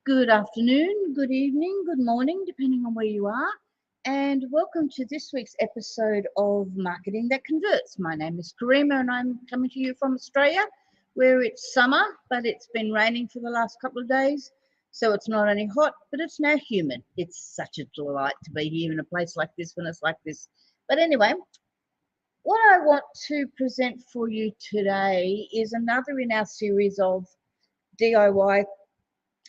Good afternoon, good evening, good morning, depending on where you are. And welcome to this week's episode of Marketing That Converts. My name is Karima and I'm coming to you from Australia where it's summer, but it's been raining for the last couple of days. So it's not only hot, but it's now humid. It's such a delight to be here in a place like this when it's like this. But anyway, what I want to present for you today is another in our series of DIY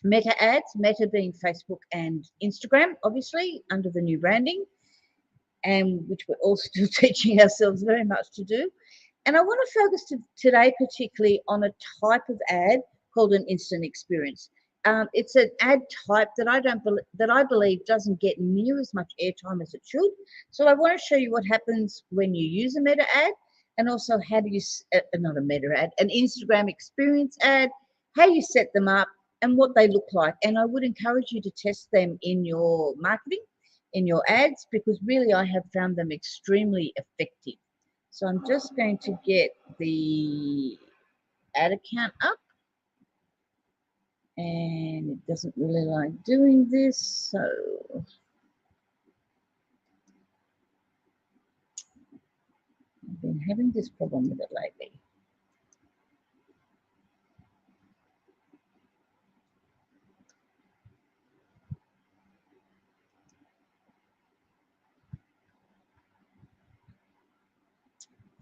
Meta ads, Meta being Facebook and Instagram, obviously, under the new branding, and which we're all still teaching ourselves very much to do. And I want to focus today particularly on a type of ad called an instant experience. It's an ad type that I believe doesn't get near as much airtime as it should. So I want to show you what happens when you use a Meta ad, and also how do you not a Meta ad, an Instagram experience ad, how you set them up, and what they look like. And I would encourage you to test them in your marketing, in your ads, because really I have found them extremely effective. So I'm just going to get the ad account up, and it doesn't really like doing this, so I've been having this problem with it lately.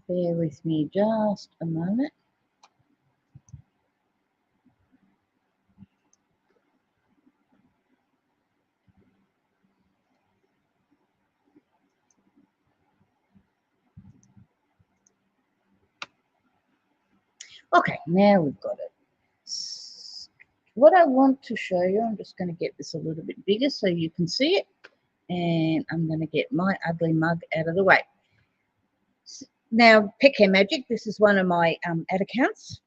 Bear with me just a moment. Okay, now we've got it. What I want to show you, I'm just going to get this a little bit bigger so you can see it, and I'm going to get my ugly mug out of the way. Now, Pet Care Magic, this is one of my ad accounts.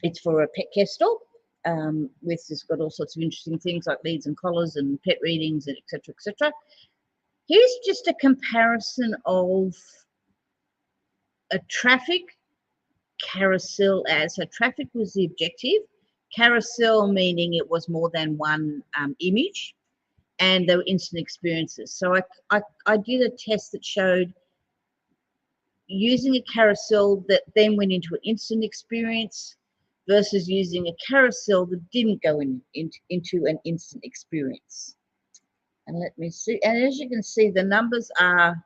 It's for a pet care store. It's got all sorts of interesting things like leads and collars and pet readings and etc. etc. Here's just a comparison of a traffic carousel ad. So traffic was the objective, carousel meaning it was more than one image, and there were instant experiences. So I did a test that showed using a carousel that then went into an instant experience versus using a carousel that didn't go into an instant experience. And let me see. And as you can see, the numbers are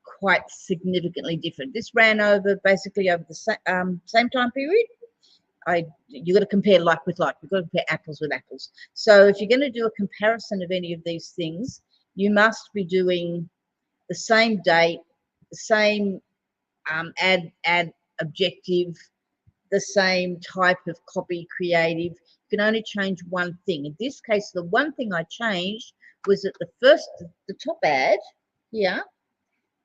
quite significantly different. This ran over basically over the same time period. You got to compare like with like. You've got to compare apples with apples. So if you're going to do a comparison of any of these things, you must be doing the same date, the same ad objective, the same type of copy creative. You can only change one thing. In this case, the one thing I changed was that the top ad here,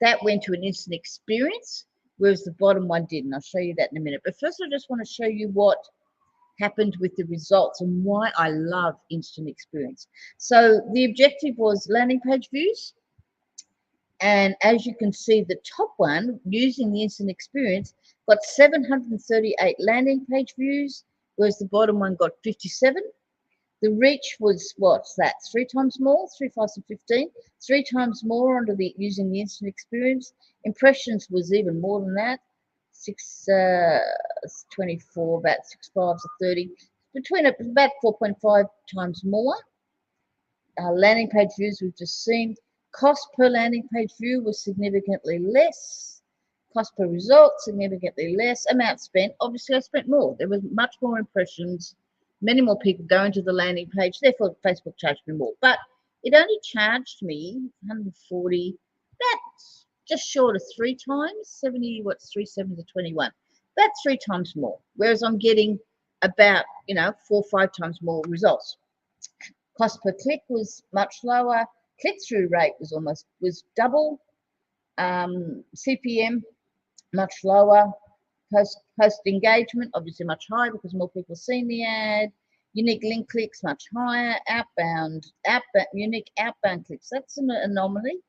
that went to an instant experience, whereas the bottom one didn't. I'll show you that in a minute. But first, I just want to show you what happened with the results and why I love instant experience. So the objective was landing page views. And as you can see, the top one, using the instant experience, got 738 landing page views, whereas the bottom one got 57. The reach was, what's that, 3 times more, 3 5s and 15, 3 times more under the using the instant experience. Impressions was even more than that, 24, about 6 5s are 30, between about 4.5 times more. Landing page views we've just seen. Cost per landing page view was significantly less. Cost per result, significantly less. Amount spent, obviously I spent more. There was much more impressions, many more people going to the landing page, therefore Facebook charged me more. But it only charged me 140, that's just short of 3 times, 70, what's 3 7 to 21. That's 3 times more, whereas I'm getting about, 4 or 5 times more results. Cost per click was much lower. Click-through rate was double. CPM much lower. Post engagement obviously much higher because more people seen the ad. Unique link clicks much higher. Unique outbound clicks, that's an anomaly.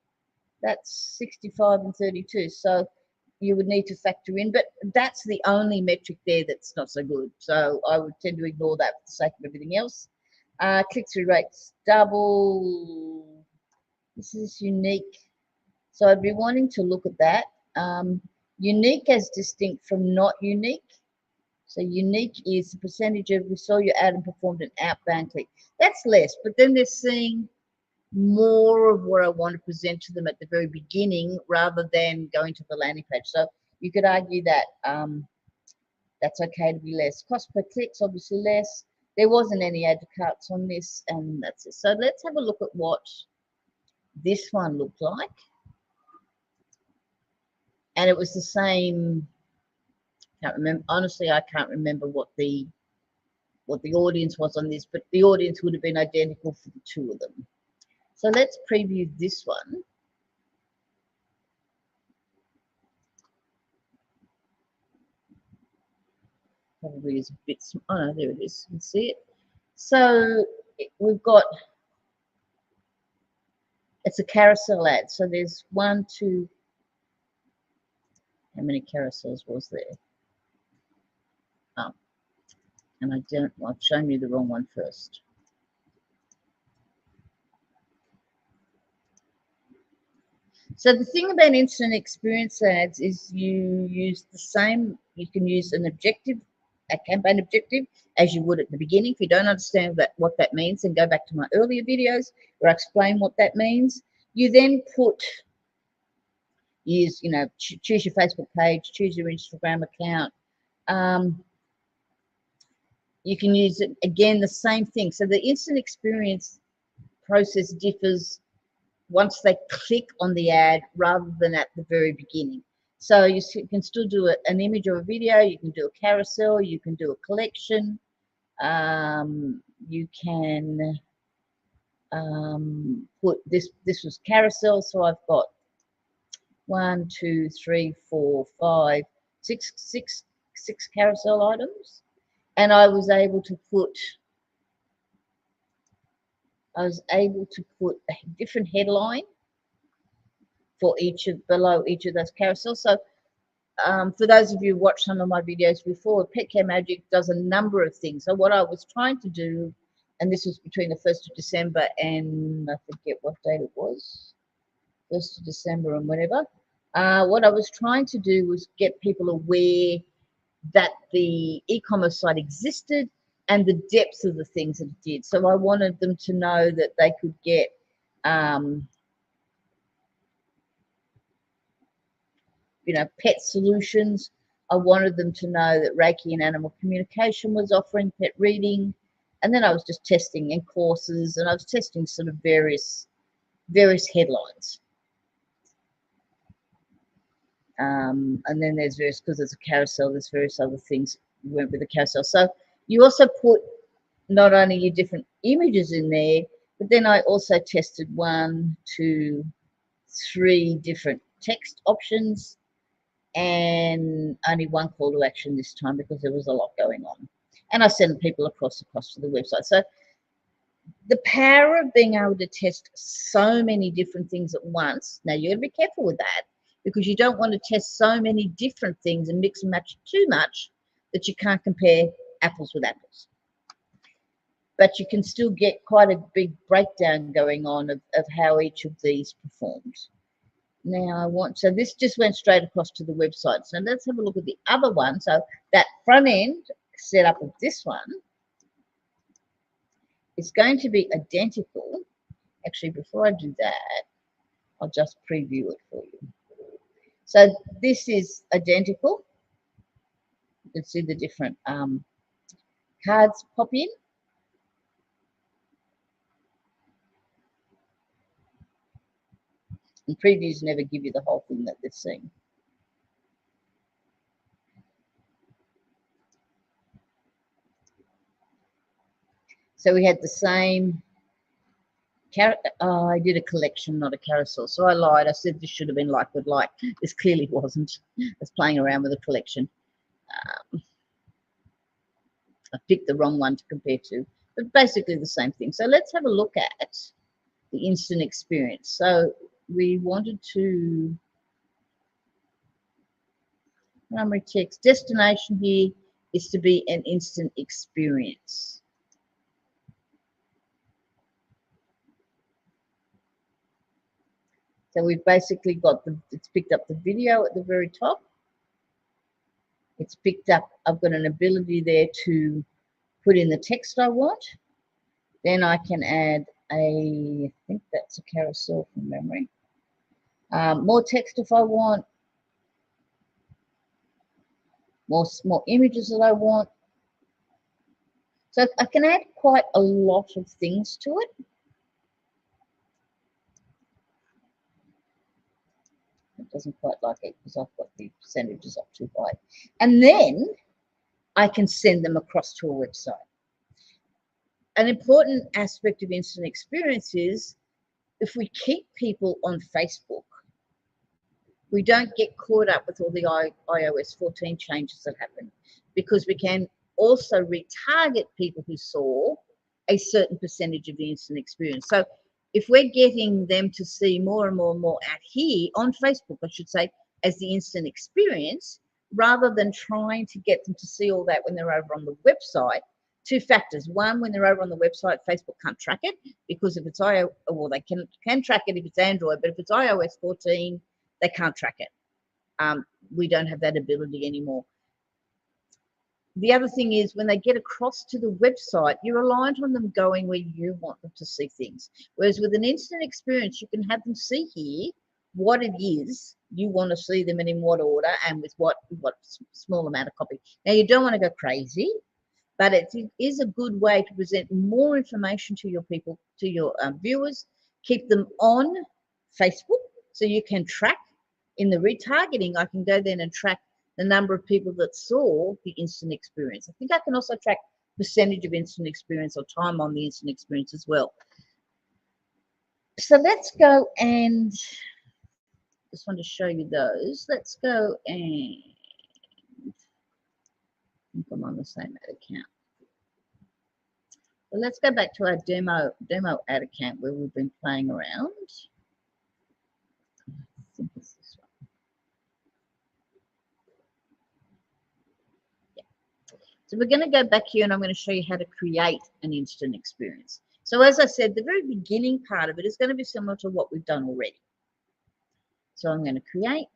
That's 65 and 32. So you would need to factor in, but that's the only metric there that's not so good. So I would tend to ignore that for the sake of everything else. Click-through rates double. This is unique. So I'd be wanting to look at that. Unique as distinct from not unique. So unique is the percentage of we saw your ad and performed an outbound click. That's less, but then they're seeing more of what I want to present to them at the very beginning rather than going to the landing page. So you could argue that that's okay to be less. Cost per click's obviously less. There wasn't any add to carts on this, and that's it. So let's have a look at what this one looked like. And it was the same. Can't remember. Honestly, I can't remember what the audience was on this, but the audience would have been identical for the two of them. So let's preview this one. Probably is a bit small. Oh no, there it is. You can see it. So we've got, it's a carousel ad. So there's 1, 2, how many carousels was there? Oh, and I've shown you the wrong one first. So the thing about instant experience ads is you use the same, you can use a campaign objective as you would at the beginning. If you don't understand what that means, then go back to my earlier videos where I explain what that means. You then choose your Facebook page, choose your Instagram account. You can use it again, the same thing. So the instant experience process differs once they click on the ad rather than at the very beginning. So you can still do an image or a video, you can do a carousel, you can do a collection, you can put this was carousel, so I've got 1, 2, 3, 4, 5, 6 carousel items, and I was able to put a different headline for below each of those carousels. So for those of you who watched some of my videos before, Pet Care Magic does a number of things. So what I was trying to do, and this was between the 1st of December and I forget what date it was, 1st of December and whatever, what I was trying to do was get people aware that the e-commerce site existed and the depth of the things that it did. So I wanted them to know that they could get pet solutions. I wanted them to know that Reiki and Animal Communication was offering pet reading. And then I was just testing in courses, and I was testing sort of various headlines. And then there's various, because there's a carousel, there's various other things went with the carousel. So you also put not only your different images in there, but then I also tested 1, 2, 3 different text options, and only 1 call to action this time because there was a lot going on. And I sent people across to the website. So the power of being able to test so many different things at once. Now you got to be careful with that because you don't want to test so many different things and mix and match too much that you can't compare apples with apples. But you can still get quite a big breakdown going on of how each of these performs. Now so this just went straight across to the website. So let's have a look at the other one. So that front end setup of this one is going to be identical. Actually, before I do that, I'll just preview it for you. So this is identical. You can see the different cards pop in. And previews never give you the whole thing that they're seeing. So we had the same, I did a collection, not a carousel. So I lied. I said this should have been like with like. This clearly wasn't. I was playing around with a collection. I picked the wrong one to compare to, but basically the same thing. So let's have a look at the instant experience. So we wanted to primary text destination here is to be an instant experience. So we've basically got it's picked up the video at the very top. It's picked up, I've got an ability there to put in the text I want. Then I can add I think that's a carousel from memory. More text if I want. More images that I want. So I can add quite a lot of things to it. It doesn't quite like it because I've got the percentages up too high. And then I can send them across to a website. An important aspect of instant experience is if we keep people on Facebook, we don't get caught up with all the iOS 14 changes that happen, because we can also retarget people who saw a certain percentage of the instant experience. So if we're getting them to see more and more and more out here on Facebook, I should say, as the instant experience, rather than trying to get them to see all that when they're over on the website, two factors. One, when they're over on the website, Facebook can't track it, because if it's iOS, well, they can track it if it's Android, but if it's iOS 14, they can't track it. We don't have that ability anymore. The other thing is when they get across to the website, you're reliant on them going where you want them to see things. Whereas with an instant experience, you can have them see here what it is you want to see them and in what order and with what small amount of copy. Now, you don't want to go crazy, but it is a good way to present more information to your people, to your viewers. Keep them on Facebook so you can track. In the retargeting, I can go then and track the number of people that saw the instant experience. I think I can also track percentage of instant experience or time on the instant experience as well. So let's go and just want to show you those. Let's go and I think I'm on the same ad account. So let's go back to our demo ad account where we've been playing around. I think it's this one. So we're going to go back here and I'm going to show you how to create an instant experience. So as I said, the very beginning part of it is going to be similar to what we've done already. So I'm going to create,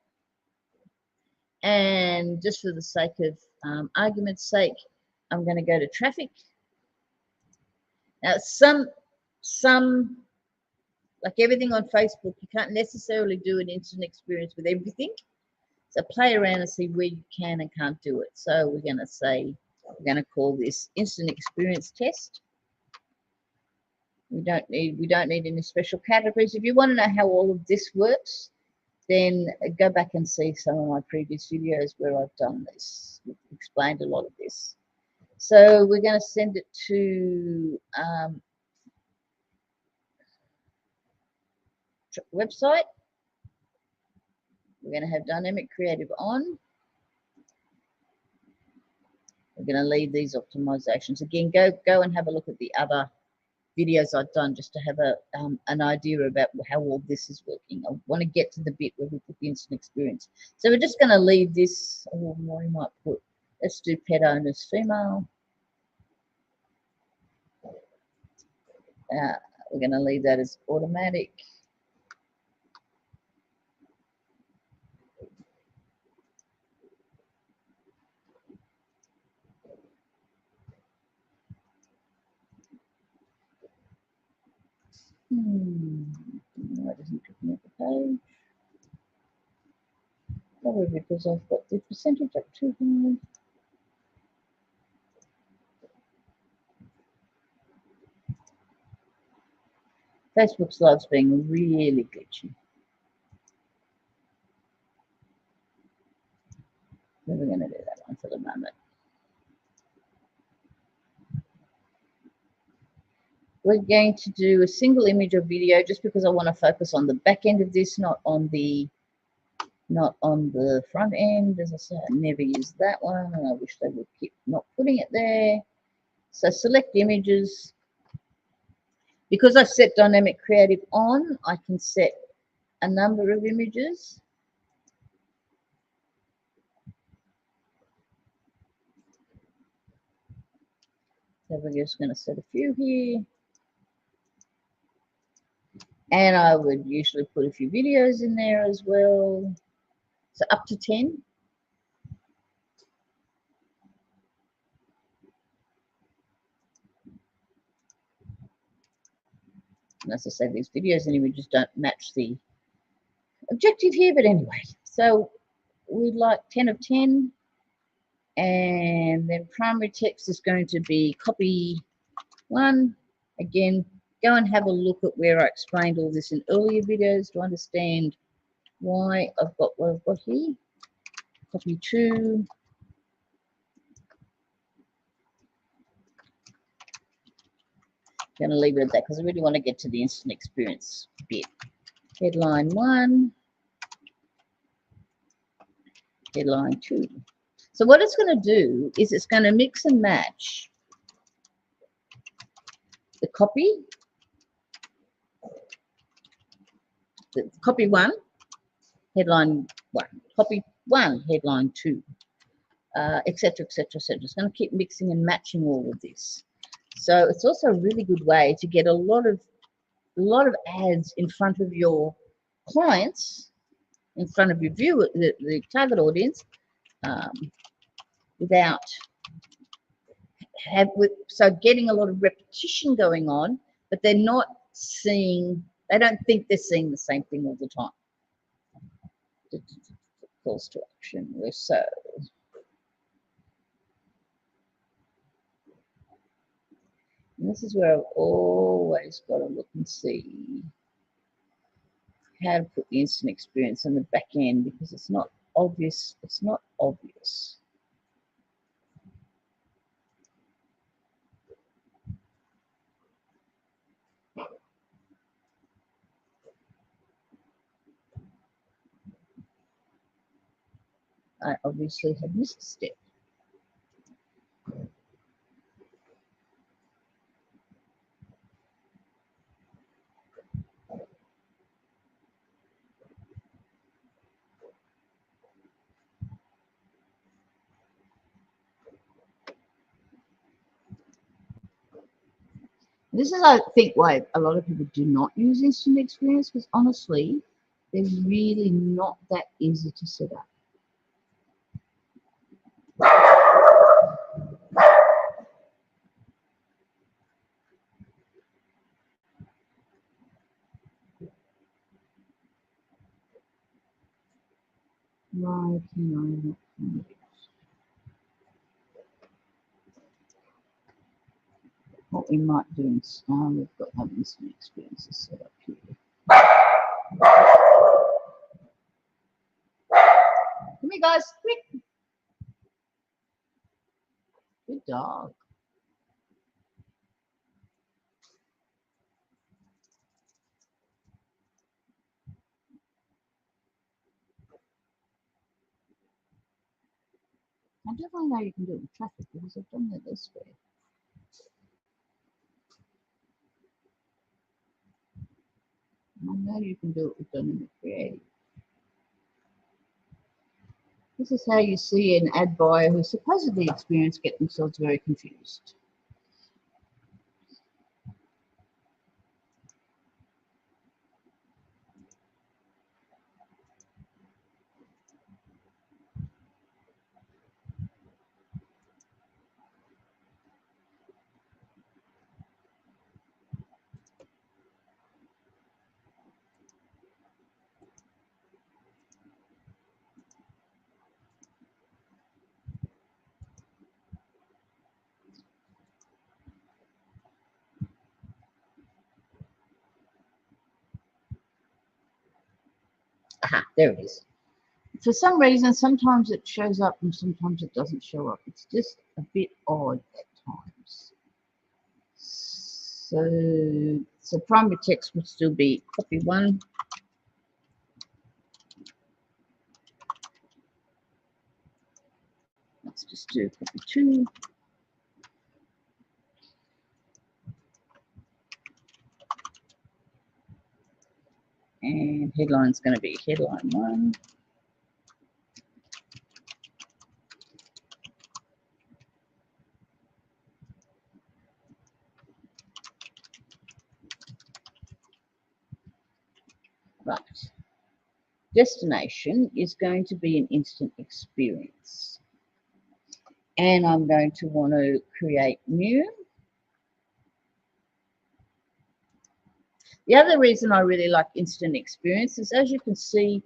and just for the sake of argument's sake, I'm going to go to traffic. Now like everything on Facebook, you can't necessarily do an instant experience with everything. So play around and see where you can and can't do it. So we're going to say, we're going to call this instant experience test. We don't need any special categories. If you want to know how all of this works, then go back and see some of my previous videos where I've done this. We've explained a lot of this. So we're going to send it to website. We're going to have dynamic creative on. We're going to leave these optimizations. Again, go and have a look at the other videos I've done just to have an idea about how all this is working. I want to get to the bit where we put the instant experience. So we're just going to leave this, or we might put, let's do pet owners female. We're going to leave that as automatic. Why doesn't it open up the page? Probably because I've got the percentage up too high. Facebook Live's being really glitchy. We're going to do that one for the moment. We're going to do a single image or video just because I want to focus on the back end of this, not on the front end. As I said, I never use that one, and I wish they would keep not putting it there. So select images. Because I've set dynamic creative on, I can set a number of images. So we're just going to set a few here. And I would usually put a few videos in there as well. So up to 10. And as I say, these videos and images don't match the objective here, but anyway. So we'd like 10 of 10. And then primary text is going to be copy 1. Again, go and have a look at where I explained all this in earlier videos to understand why I've got what I've got here. Copy 2. Going to leave it at that because I really want to get to the instant experience bit. Headline 1. Headline 2. So what it's going to do is it's going to mix and match the copy, the copy 1, headline 1, copy 1, headline 2, etc., etc., etc. It's going to keep mixing and matching all of this. So it's also a really good way to get a lot of ads in front of your clients, in front of your viewer, the target audience, without so getting a lot of repetition going on, but they're not seeing. They don't think they're seeing the same thing all the time. Calls to action. We're so. And this is where I've always got to look and see how to put the instant experience on the back end because it's not obvious. It's not obvious. I obviously have missed a step. This is, I think, why a lot of people do not use instant experience because honestly, they're really not that easy to set up. Why can I not find it? What we might do instead, we've got one instant experiences set up here. Come here, guys, quick. Good dog. I definitely know you can do it with traffic because I've done that this way. I know you can do it with Dynamic Creative. This is how you see an ad buyer who supposedly experienced get themselves very confused. Aha, there it is. For some reason, sometimes it shows up and sometimes it doesn't show up. It's just a bit odd at times. So primary text would still be copy 1. Let's just do copy 2. And headline is going to be headline 1. destination is going to be an instant experience. And I'm going to want to create new. The other reason I really like instant experience is, as you can see,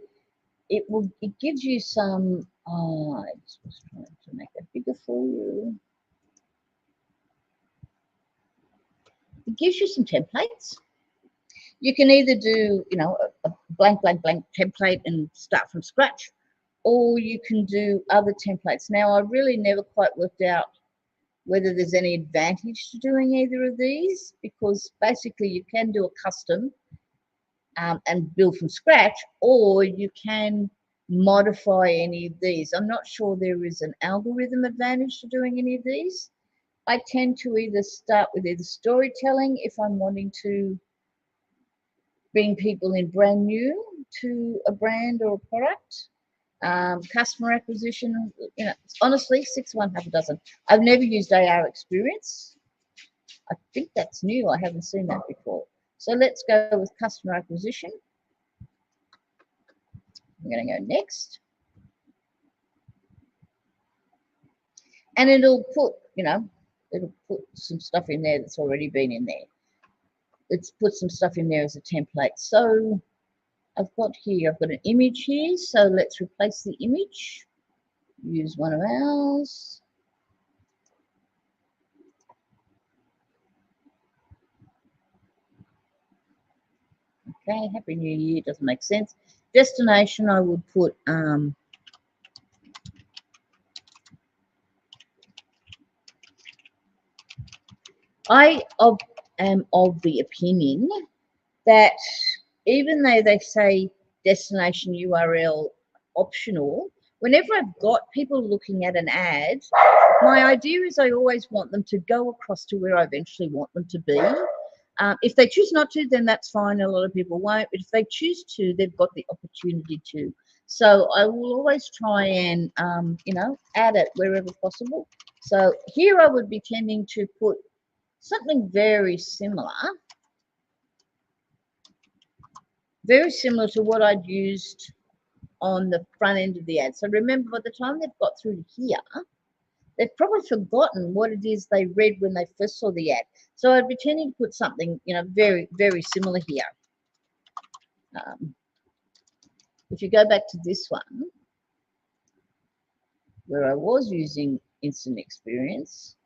it gives you some, I just was trying to make that bigger for you. It gives you some templates. You can either do, you know, a blank template and start from scratch, or you can do other templates. Now, I really never quite worked out whether there's any advantage to doing either of these, because basically you can do a custom and build from scratch, or you can modify any of these. I'm not sure there is an algorithm advantage to doing any of these. I tend to either start with either storytelling if I'm wanting to bring people in brand new to a brand or a product. Customer acquisition, you know, honestly, 6 1 half a dozen. I've never used AR experience. I think that's new. I haven't seen that before. So let's go with customer acquisition. I'm going to go next. And it'll put, you know, it'll put some stuff in there that's already been in there. Let's put some stuff in there as a template. So I've got an image here. So let's replace the image. Use one of ours. Okay, Happy New Year doesn't make sense. Destination, I would put I am of the opinion that even though they say destination URL optional, whenever I've got people looking at an ad, my idea is I always want them to go across to where I eventually want them to be. If they choose not to, then that's fine. A lot of people won't. But if they choose to, they've got the opportunity to. So I will always try and, you know, add it wherever possible. So here I would be tending to put something very similar to what I'd used on the front end of the ad. So remember, by the time they've got through to here, they've probably forgotten what it is they read when they first saw the ad. So I'd be tending to put something, you know, very, very similar here. If you go back to this one, where I was using instant experience,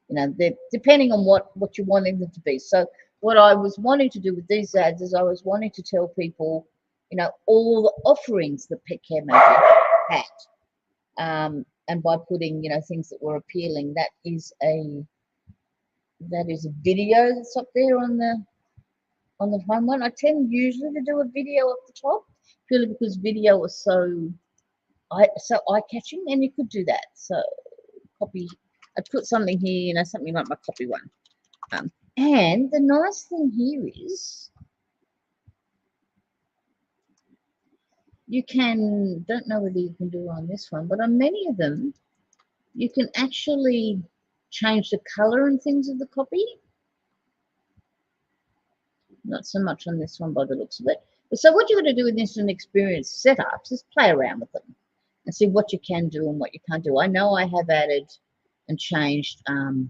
you know, depending on what you're wanting them to be. So what I was wanting to do with these ads is I was wanting to tell people, you know, all the offerings that Pet Care Magic had. And by putting, you know, things that were appealing, that is a video that's up there on the home one. I tend usually to do a video up the top, purely because video is so eye-catching, and you could do that. So copy, I'd put something here, you know, something like my copy one. And the nice thing here is you can, don't know whether you can do on this one, but on many of them, you can actually change the color and things of the copy. Not so much on this one by the looks of it. But so what you're going to do with instant experience setups is play around with them and see what you can do and what you can't do. I know I have added and changed, in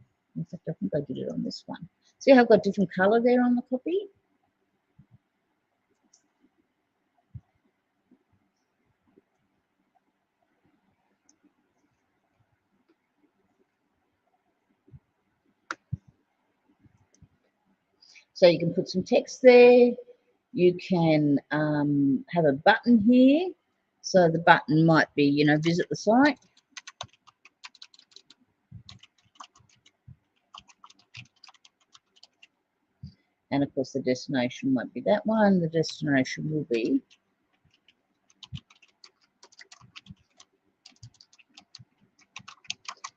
fact, I think I did it on this one. See how I've got different color there on the copy? So you can put some text there. You can have a button here. So the button might be, you know, visit the site. And of course the destination might be that one. The destination will be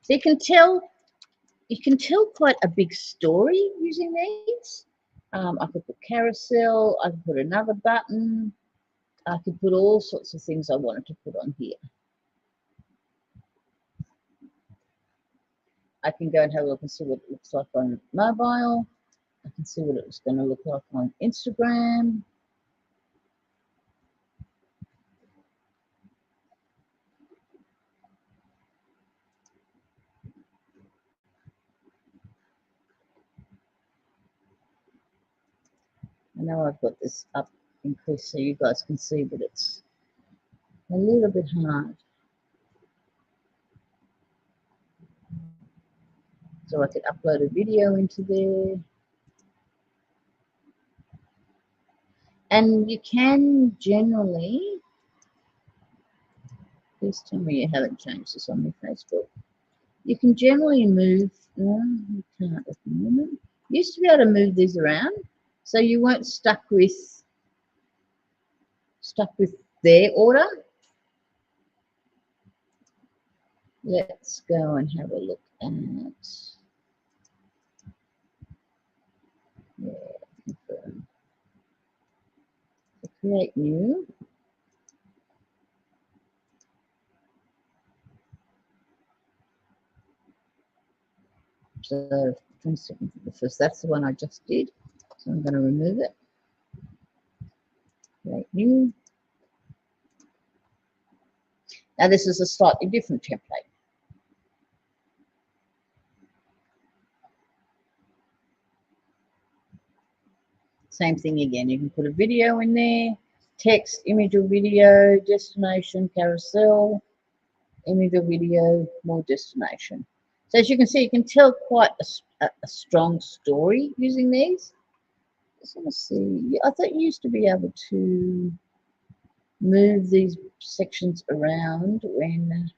so you can tell quite a big story using these. I could put carousel, I could put another button, I could put all sorts of things I wanted to put on here. I can go and have a look and see what it looks like on mobile. I can see what it's going to look like on Instagram. I know I've got this up increased so you guys can see, but it's a little bit hard. So I could upload a video into there. And you can generally, please tell me you haven't changed this on your Facebook. You can generally move, no, you can't at the moment. You used to be able to move these around, so you weren't stuck with their order. Let's go and have a look at, yeah, create new. So 22nd to the 1st, that's the one I just did. So I'm going to remove it. Create new. Now this is a slightly different template. Same thing again, you can put a video in there, text, image or video, destination, carousel, image or video, more destination. So as you can see, you can tell quite a strong story using these. Just want to see, I thought you used to be able to move these sections around when,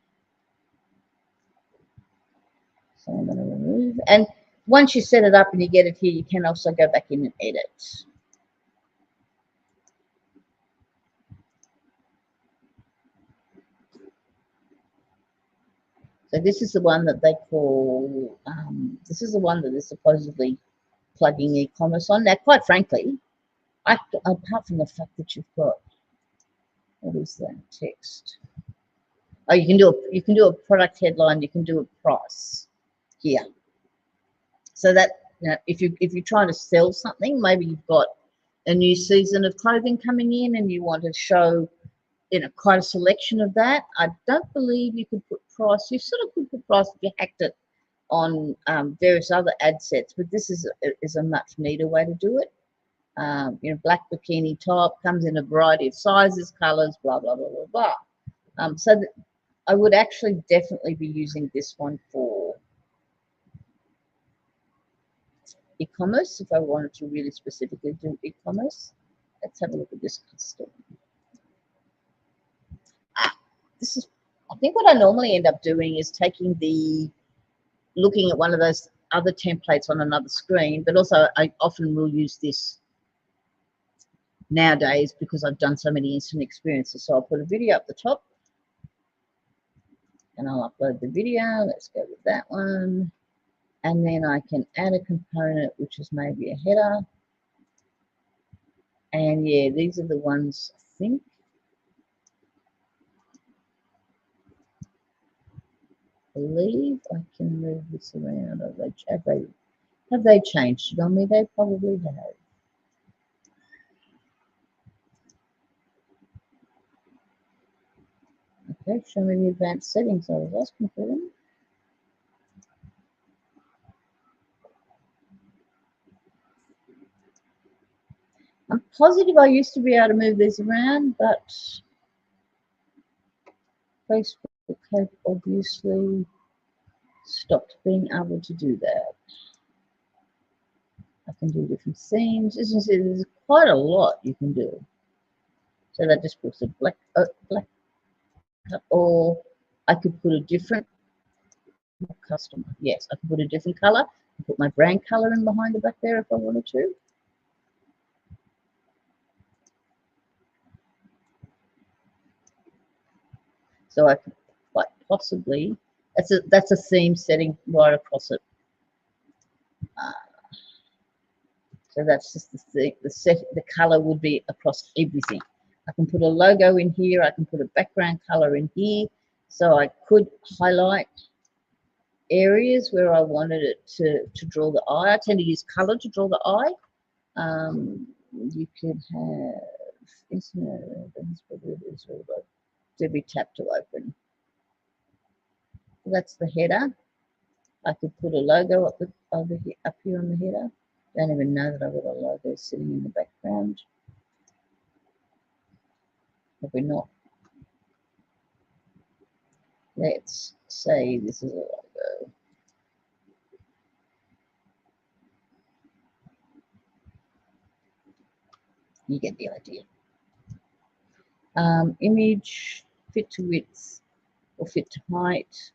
so I'm going to remove, and once you set it up and you get it here, you can also go back in and edit. So this is the one that they call, this is the one that is supposedly plugging e-commerce on. Now, quite frankly, apart from the fact that you've got, what is that text? Oh, you can do a product headline, you can do a price here. So that, you know, if you're trying to sell something, maybe you've got a new season of clothing coming in and you want to show, you know, quite a selection of that. I don't believe you could put price. You sort of could put price if you hacked it on various other ad sets, but this is a much neater way to do it. You know, black bikini top comes in a variety of sizes, colors, blah blah blah blah blah. So that I would actually definitely be using this one for e-commerce if I wanted to really specifically do e-commerce. Let's have a look at this custom. This is, I think what I normally end up doing is looking at one of those other templates on another screen, but also I often will use this nowadays because I've done so many instant experiences. So I'll put a video up the top and I'll upload the video. Let's go with that one. And then I can add a component, which is maybe a header. And yeah, these are the ones I think. I believe I can move this around. Have they changed it on me? They probably have. Okay, show me the advanced settings I was asking for them. I'm positive I used to be able to move these around, but Facebook have obviously stopped being able to do that. I can do different themes. As you see, there's quite a lot you can do. So that just puts a black or I could put a different customer. Yes, I could put a different color. I put my brand color in behind the back there if I wanted to. So I could quite possibly, that's a theme setting right across it. So that's just the color would be across everything. I can put a logo in here. I can put a background color in here. So I could highlight areas where I wanted it to draw the eye. I tend to use color to draw the eye. You could have, to be tapped to open. That's the header. I could put a logo up here on the header. Don't even know that I've got a logo sitting in the background. Probably not. Let's say this is a logo. You get the idea. Image, fit to width or fit to height.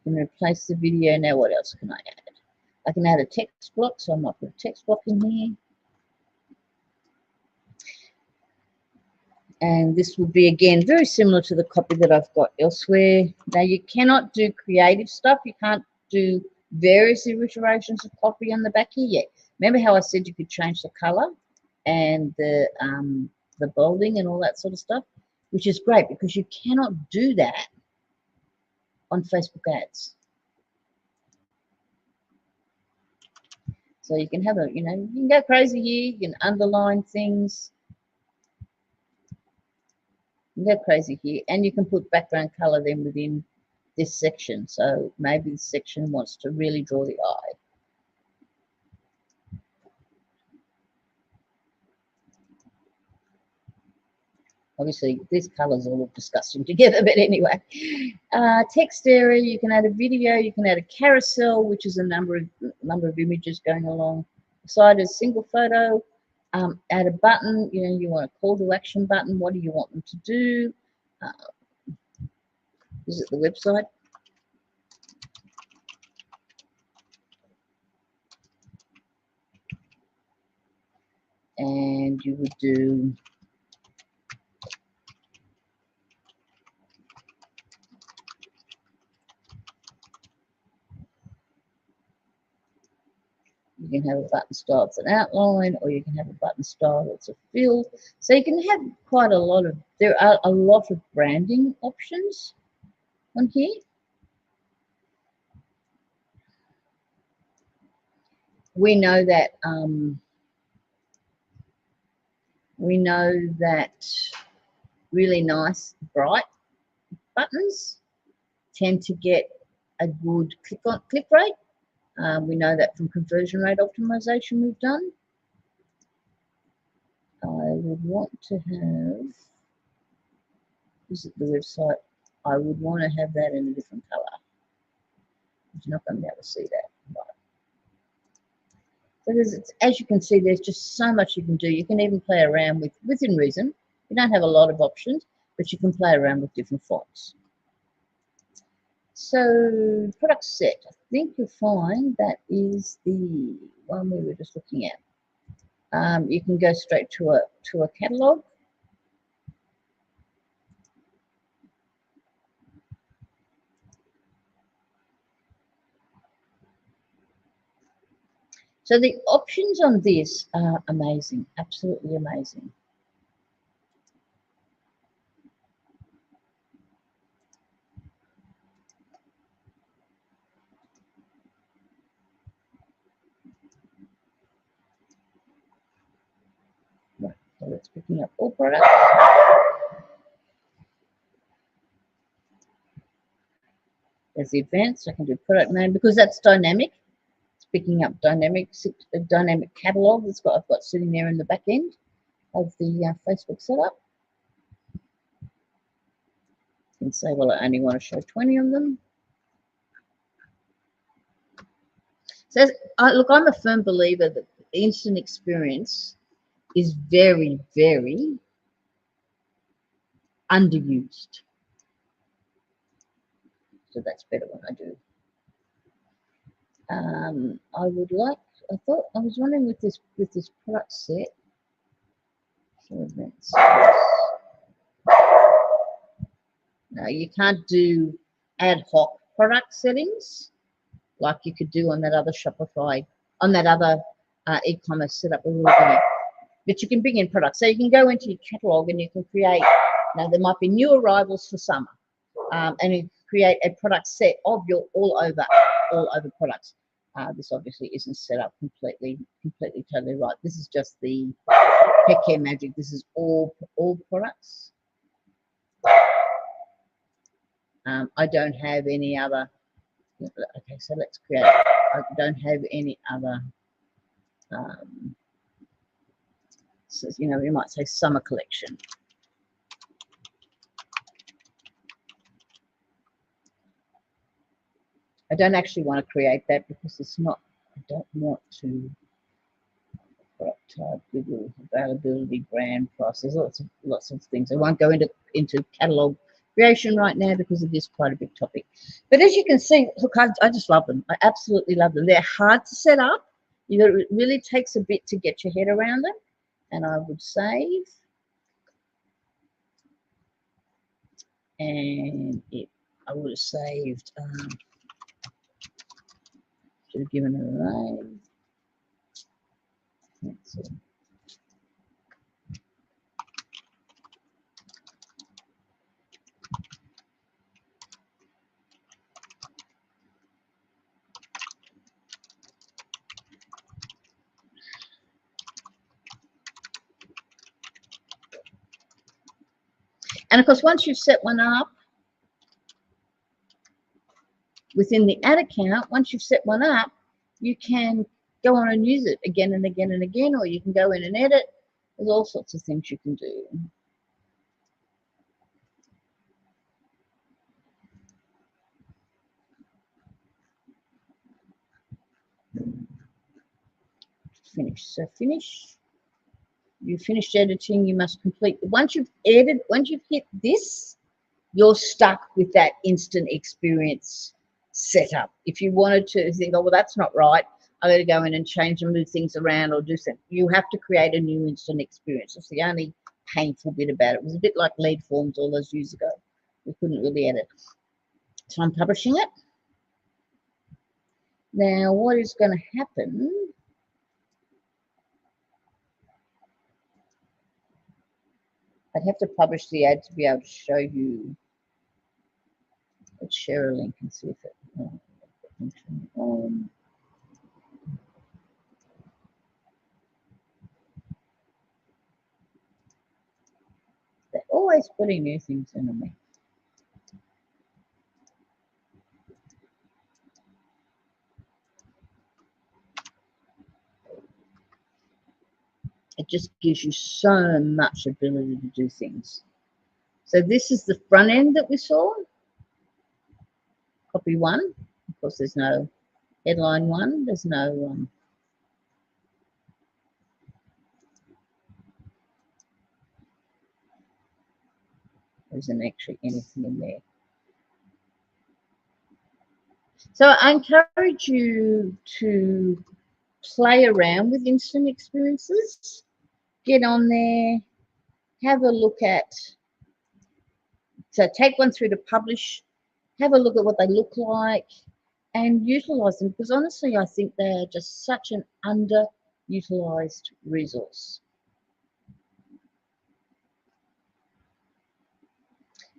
I'm going to replace the video. Now what else can I add? I can add a text block, so I might put a text block in here. And this will be, again, very similar to the copy that I've got elsewhere. Now, you cannot do creative stuff. You can't do various iterations of copy on the back here yet. Remember how I said you could change the color and the bolding and all that sort of stuff, which is great because you cannot do that on Facebook ads. So you can have a, you can go crazy here. You can underline things. Go crazy here, and you can put background color then within this section. So maybe this section wants to really draw the eye. Obviously, these colors all look disgusting together, but anyway. Text area, you can add a video, you can add a carousel, which is a number of images going along. Side is single photo. Add a button, you want a call to action button. What do you want them to do? Visit the website. And you would do you can have a button style that's an outline, or you can have a button style that's a fill. So you can have quite a lot of, there are a lot of branding options on here. We know that really nice bright buttons tend to get a good click rate. We know that from conversion rate optimization we've done. I would want to have, visit the website, I would want to have that in a different color. You're not going to be able to see that. Right. So as you can see, there's just so much you can do. You can even play around with, within reason. You don't have a lot of options, but you can play around with different fonts. So product set, I think you'll find that is the one we were just looking at. You can go straight to a catalog. So the options on this are amazing, absolutely amazing. Right, so it's picking up all products. There's the advanced. I can do product name because that's dynamic. It's picking up dynamic catalog. I've got sitting there in the back end of the Facebook setup. You can say, well, I only want to show 20 of them. So look, I'm a firm believer that the instant experience is very, very underused. So that's better when I do. I was wondering with this product set. No, you can't do ad hoc product settings like you could do on that other Shopify, on that other e-commerce setup we were looking at. But you can bring in products. So you can go into your catalog and you can create, now there might be new arrivals for summer, and you create a product set of your all over products. This obviously isn't set up completely totally right. This is just the Pet Care Magic. This is all products. I don't have any other. Okay, so let's create. I don't have any other So, you know, you might say summer collection. I don't actually want to create that because it's not, I don't want to product type, Google availability, brand prices, lots of things. I won't go into catalog creation right now because it is quite a big topic. But as you can see, look, I just love them. I absolutely love them. They're hard to set up. It really takes a bit to get your head around them. And I would save. And I would have saved, should have given it a name. Let's see. And of course, once you've set one up within the ad account, once you've set one up, you can go on and use it again and again and again, or you can go in and edit. There's all sorts of things you can do. Finish. So finish. You finished editing, you must complete. Once you've edited, once you've hit this, you're stuck with that instant experience setup. If you wanted to think, oh, well, that's not right, I'm going to go in and change and move things around or do something, you have to create a new instant experience. That's the only painful bit about it. It was a bit like lead forms all those years ago. We couldn't really edit. So I'm publishing it. Now, what is going to happen? I'd have to publish the ad to be able to show you. Let's share a link and see if it. They're always putting new things in me. It just gives you so much ability to do things. So this is the front end that we saw. Copy one. Of course, there's no headline one. There's no there isn't actually anything in there. So I encourage you to play around with instant experiences. Get on there, have a look at, so take one through to publish, have a look at what they look like and utilize them, because honestly I think they're just such an underutilized resource.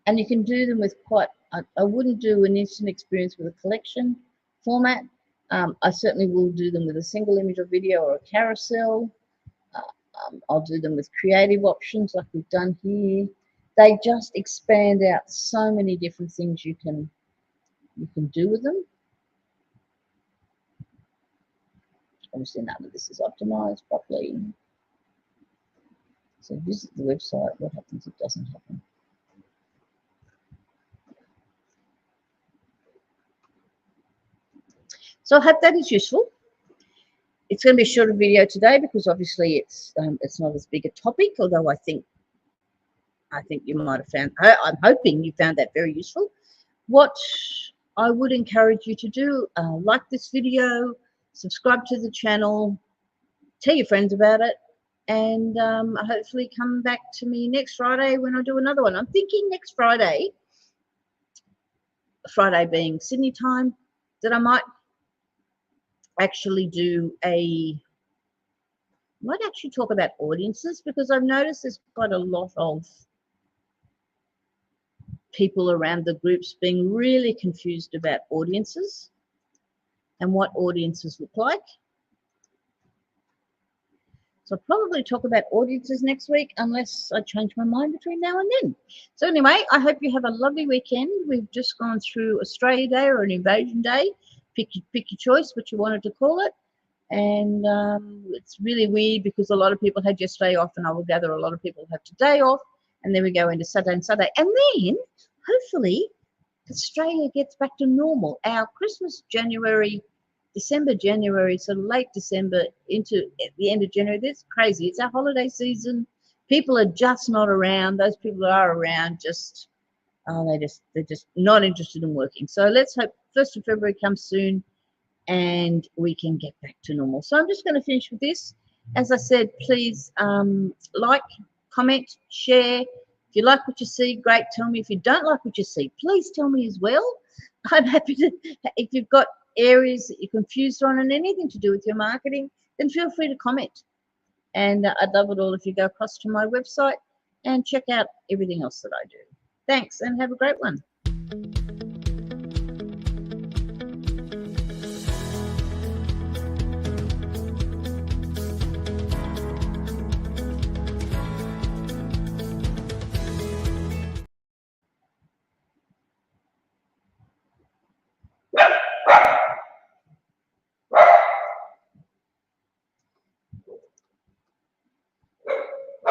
And you can do them with quite, I wouldn't do an instant experience with a collection format. I certainly will do them with a single image or video or a carousel. I'll do them with creative options like we've done here. They just expand out so many different things you can do with them. Obviously none of this is optimized properly. So visit the website. What happens if it doesn't happen? So I hope that is useful. It's going to be a shorter video today because obviously it's not as big a topic, although I think you might have found, I'm hoping you found that very useful. What I would encourage you to do, like this video, subscribe to the channel, tell your friends about it, and hopefully come back to me next Friday when I do another one. I'm thinking next Friday being Sydney time, that I might actually might actually talk about audiences, because I've noticed there's quite a lot of people around the groups being really confused about audiences and what audiences look like. So I'll probably talk about audiences next week unless I change my mind between now and then. So anyway, I hope you have a lovely weekend. We've just gone through Australia Day or an Invasion Day. Pick your choice, what you wanted to call it. And it's really weird because a lot of people had yesterday off, and I will gather a lot of people have today off, and then we go into Saturday and Sunday, and then hopefully Australia gets back to normal. Our Christmas, December, January, so late December into the end of January, that's crazy. It's our holiday season. People are just not around. Those people that are around just, they're just not interested in working. So let's hope 1st of February comes soon and we can get back to normal. So I'm just going to finish with this. As I said, please like, comment, share. If you like what you see, great, tell me. If you don't like what you see, please tell me as well. I'm happy to, if you've got areas that you're confused on and anything to do with your marketing, then feel free to comment. And I'd love it all if you go across to my website and check out everything else that I do. Thanks, and have a great one.